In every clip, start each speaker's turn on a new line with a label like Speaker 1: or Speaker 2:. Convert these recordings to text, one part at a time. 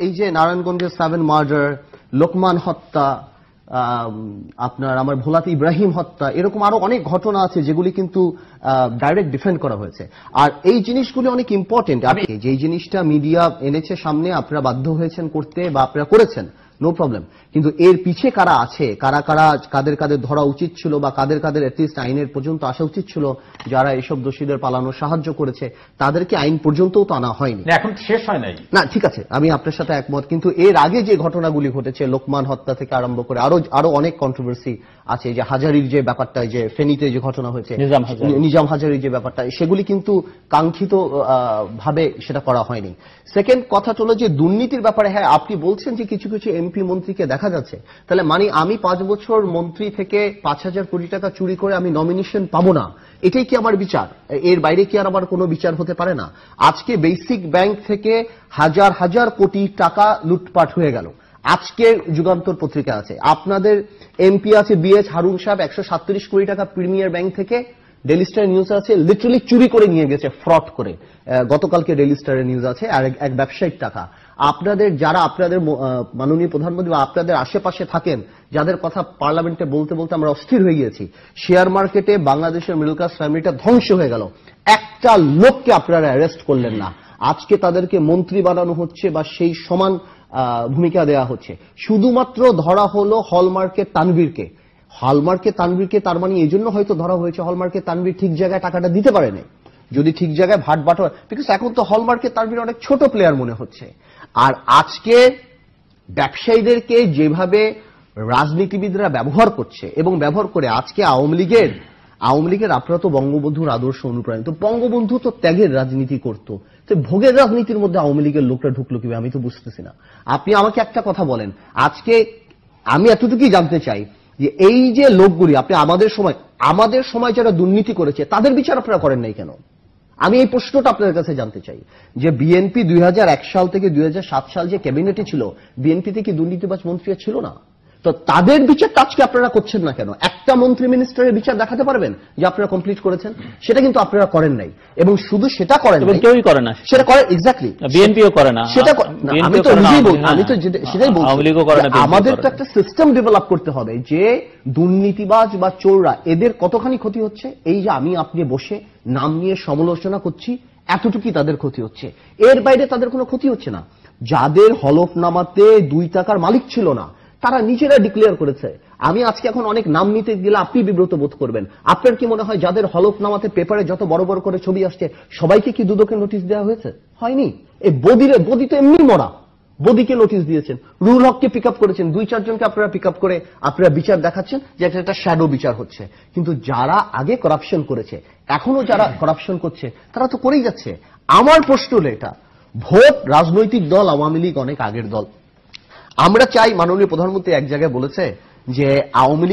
Speaker 1: এই যে নারায়ণগঞ্জের 7 মার্ডার, লোকমান হত্যা, আপনার আমার ভোলাতে ইব্রাহিম হত্যা, এরকম আরো অনেক ঘটনা আছে যেগুলি কিন্তু ডাইরেক্ট ডিফেন্ড করা হয়েছে। আর এই জিনিসগুলি অনেক ইম্পর্টেন্ট। যেই জিনিসটা মিডিয়া এনেছে সামনে, আপনারা বাধ্য হয়েছেন করতে বা আপনারা করেছেন, নো প্রবলেম। কিন্তু এর পিছে কারা আছে, কাদের কাদের ধরা উচিত ছিল বা কাদের অ্যাটলিস্ট আইনের পর্যন্ত আসা উচিত ছিল, যারা এসব দোষীদের পালানো সাহায্য করেছে, তাদেরকে আইন পর্যন্তও তো আনা হয়নি,
Speaker 2: এখন শেষ হয় নাই।
Speaker 1: না ঠিক আছে, আমি আপনার সাথে একমত। কিন্তু এর আগে যে ঘটনাগুলি ঘটেছে, লোকমান হত্যা থেকে আরম্ভ করে আরো অনেক কন্ট্রোভার্সি আছে। যে হাজারির যে ব্যাপারটা, যে ফেনীতে যে ঘটনা হয়েছে, নিজাম হাজারির যে ব্যাপারটা, সেগুলি কিন্তু কাঙ্ক্ষিত ভাবে সেটা করা হয়নি। সেকেন্ড কথা হলো যে দুর্নীতির ব্যাপারে, হ্যাঁ আপনি বলছেন যে কিছু কিছু এমপি মন্ত্রীকে দেখা যাচ্ছে, তাহলে মানে আমি 5 বছর মন্ত্রী থেকে 5,000 কোটি টাকা চুরি করে আমি নমিনেশন পাবো না, এটাই কি আমার বিচার? এর বাইরে কি আর আমার কোনো বিচার হতে পারে না? আজকে বেসিক ব্যাংক থেকে হাজার হাজার কোটি টাকা লুটপাট হয়ে গেল। আজকে যুগান্তর পত্রিকা আছে, আপনাদের এমপি আছে BH হারুন সাহেব 137 কোটি টাকা প্রিমিয়ার ব্যাংক থেকে, ডেইলি স্টার নিউজ আছে, লিটারালি চুরি করে নিয়ে গেছে, ফ্রড করে। গতকালকে ডেইলি স্টারের নিউজ আছে। আর এক ব্যবসায়িক টাকা, আপনাদের যারা আপনাদের মাননীয় প্রধানমন্ত্রী বা আপনাদের আশেপাশে থাকেন, যাদের কথা পার্লামেন্টে বলতে বলতে আমরা অস্থির হয়ে গিয়েছি, শেয়ার মার্কেটে বাংলাদেশের মিডল ক্লাস ফ্যামিলিটা ধ্বংস হয়ে গেল, একটা লোককে আপনারা অ্যারেস্ট করলেন না। আজকে তাদেরকে মন্ত্রী বানানো হচ্ছে বা সেই সমান ভূমিকা দেওয়া হচ্ছে। শুধুমাত্র ধরা হলো হলমার্কের তানভীরকে। তার মানে এই জন্য হয়তো ধরা হয়েছে, হলমার্কের তানভীর ঠিক জায়গায় টাকাটা দিতে পারেনি। যদি ঠিক জায়গায় ভাট বাটোয়ারা, বিকজ এখন তো হলমার্কের তানভীর অনেক ছোট প্লেয়ার মনে হচ্ছে। আর আজকে ব্যবসায়ীদেরকে যেভাবে রাজনীতিবিদরা ব্যবহার করছে এবং ব্যবহার করে, আজকে আওয়ামী লীগের আপনারা তো বঙ্গবন্ধুর আদর্শ অনুপ্রাণিত, বঙ্গবন্ধু তো ত্যাগের রাজনীতি করতো, তো ভোগের রাজনীতির মধ্যে আওয়ামী লীগের লোকটা ঢুকলো কিভাবে, আমি তো বুঝতেছি না। আপনি আমাকে একটা কথা বলেন, আজকে আমি এতটুকুই জানতে চাই যে এই যে লোকগুলি, আপনি আমাদের সময় যারা দুর্নীতি করেছে তাদের বিচার আপনারা করেন নাই কেন? আমি এই প্রশ্নটা আপনাদের কাছে জানতে চাই যে বিএনপি 2001 সাল থেকে 2007 সাল যে ক্যাবিনেটে ছিল, বিএনপিতে কি দুর্নীতিবাজ মন্ত্রী ছিল না? তো তাদের বিচারটা আজকে আপনারা করছেন না কেন? একটা মন্ত্রী মিনিস্টারের বিচার দেখাতে পারবেন যে আপনারা কমপ্লিট করেছেন? সেটা কিন্তু আপনারা করেন নাই। এবং শুধু সেটা করেন না, কেউই করে না সেটা করে, এক্স্যাক্টলি বিএনপিও করে না সেটা। আমি তো সেটাই বলছি, আমাদের তো একটা সিস্টেম ডেভেলপ করতে হবে যে দুর্নীতিবাজ বা চোররা, এদের কতখানি ক্ষতি হচ্ছে। এই যে আমি আপনি বসে নাম নিয়ে সমালোচনা করছি, এতটুকুই তাদের ক্ষতি হচ্ছে, এর বাইরে তাদের কোনো ক্ষতি হচ্ছে না। যাদের হলফনামাতে 2 টাকার মালিক ছিল না, তারা নিজেরা ডিক্লেয়ার করেছে। আমি আজকে এখন অনেক নাম নিতে গেলে আপনি বিব্রত বোধ করবেন। আপনার কি মনে হয় যাদের হলফনামাতে পেপারে যত বড় বড় করে ছবি আসছে, সবাইকে কি দুদকের নোটিশ দেওয়া হয়েছে? হয়নি। এই বদি তো এমনি মরা, বদিকে নোটিশ দিয়েছেন, রুল হককে পিক আপ করেছেন, 2-4 জনকে আপনারা পিক আপ করে আপনারা বিচার দেখাচ্ছেন যে একটা শ্যাডো বিচার হচ্ছে। কিন্তু যারা আগে করাপশন করেছে, এখনো যারা করাপশন করছে, তারা তো করেই যাচ্ছে। আমার প্রশ্ন হলো এটা, ভোট রাজনৈতিক দল, আওয়ামী লীগ অনেক আগের দল। আমরা চাই, মাননীয় প্রধানমন্ত্রী এক জায়গায় বলেছে যে আওয়ামী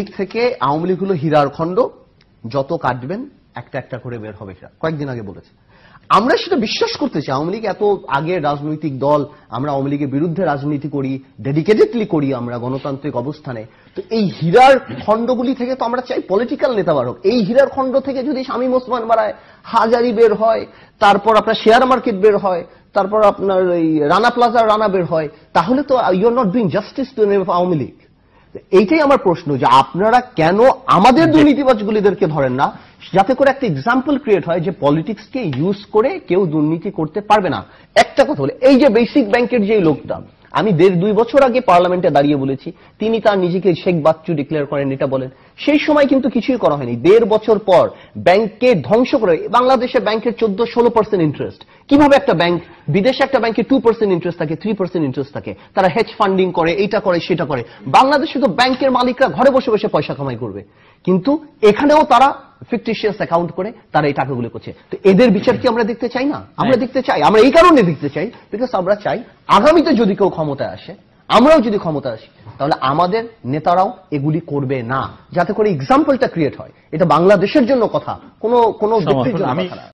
Speaker 1: লীগ হলো হীরার খণ্ড, যত কাটবেন একটা একটা করে বের হবে, কয়েকদিন আগে বলেছে। আমরা সেটা বিশ্বাস করতে চাই। আওয়ামী লীগ এত আগের রাজনৈতিক দল, আমরা আওয়ামী লীগের বিরুদ্ধে রাজনীতি করি, ডেডিকেটেডলি করি আমরা গণতান্ত্রিক অবস্থানে। তো এই হীরার খণ্ডগুলি থেকে তো আমরা চাই পলিটিক্যাল নেতা বার হোক। এই হীরার খণ্ড থেকে যদি শামীম ওসমান বাড়ায়, হাজারি বের হয়, তারপর আপনার শেয়ার মার্কেট বের হয়, তারপর আপনার এই রানা প্লাজার রানা বের হয়, তাহলে তো you are not doing justice to Awami League. এইটাই আমার প্রশ্ন, যে আপনারা কেন আমাদের দুর্নীতিবাজগুলিদেরকে ধরেন না, যাতে করে একটা এক্সাম্পল ক্রিয়েট হয় যে পলিটিক্সকে ইউজ করে কেউ দুর্নীতি করতে পারবে না। একটা কথা বলে, এই যে বেসিক ব্যাংকের যে লোকটা, আমি 1.5-2 বছর আগে পার্লামেন্টে দাঁড়িয়ে বলেছি, তিনি তার নিজেকে শেখ বাচ্চু ডিক্লেয়ার করেন, এটা বলেন। সেই সময় কিন্তু কিছুই করা হয়নি। 1.5 বছর পর ব্যাংককে ধ্বংস করে, বাংলাদেশে ব্যাংকের 14-16% ইন্টারেস্ট। কিভাবে একটা ব্যাংক, বিদেশে একটা ব্যাংকে 2% ইন্টারেস্ট থাকে, 3% ইন্টারেস্ট থাকে, তারা হেজ ফান্ডিং করে, এইটা করে সেটা করে। বাংলাদেশে তো ব্যাংকের মালিকরা ঘরে বসে বসে পয়সা কামাই করবে, কিন্তু এখানেও তারা ফিকটিশিয়াস অ্যাকাউন্ট করে তারা এই টাকাগুলো করছে। তো এদের বিচার কি আমরা দেখতে চাই না? আমরা দেখতে চাই। আমরা এই কারণে দেখতে চাই, বিকজ আমরা চাই আগামীতে যদি কেউ ক্ষমতায় আসে, আমরাও যদি ক্ষমতায় আসি, তাহলে আমাদের নেতারাও এগুলি করবে না, যাতে করে এক্সাম্পলটা ক্রিয়েট হয়। এটা বাংলাদেশের জন্য কথা, কোনো ব্যক্তির জন্য কথা না।